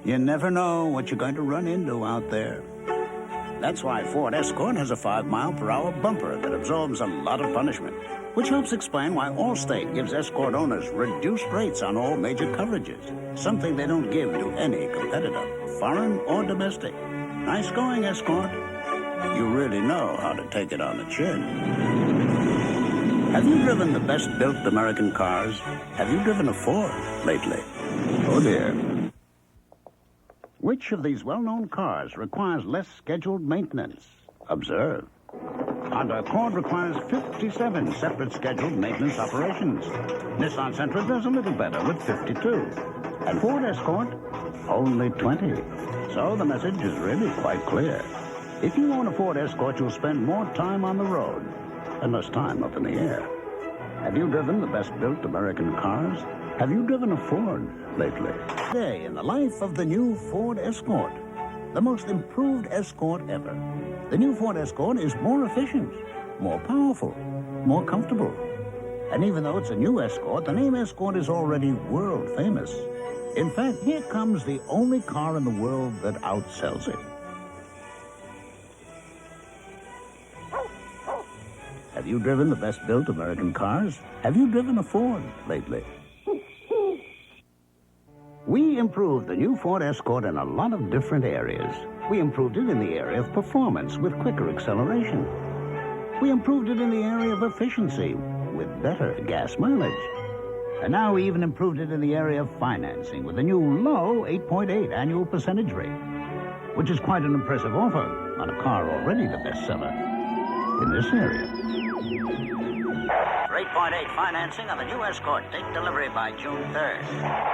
You never know what you're going to run into out there. That's why Ford Escort has a 5-mile-per-hour bumper that absorbs a lot of punishment, which helps explain why Allstate gives Escort owners reduced rates on all major coverages, something they don't give to any competitor, foreign or domestic. Nice going, Escort. You really know how to take it on the chin. Have you driven the best-built American cars? Have you driven a Ford lately? Oh, dear. Which of these well-known cars requires less scheduled maintenance? Observe. Honda Accord requires 57 separate scheduled maintenance operations. Nissan Sentra does a little better with 52. And Ford Escort, only 20. So the message is really quite clear. If you own a Ford Escort, you'll spend more time on the road and less time up in the air. Have you driven the best-built American cars? Have you driven a Ford lately? Today in the life of the new Ford Escort, the most improved Escort ever. The new Ford Escort is more efficient, more powerful, more comfortable. And even though it's a new Escort, the name Escort is already world famous. In fact, here comes the only car in the world that outsells it. Have you driven the best-built American cars? Have you driven a Ford lately? We improved the new Ford Escort in a lot of different areas. We improved it in the area of performance with quicker acceleration. We improved it in the area of efficiency with better gas mileage. And now we even improved it in the area of financing with a new low 8.8 annual percentage rate, which is quite an impressive offer on a car already the bestseller in this area. 8.8 financing on the new Escort. Take delivery by June 3rd.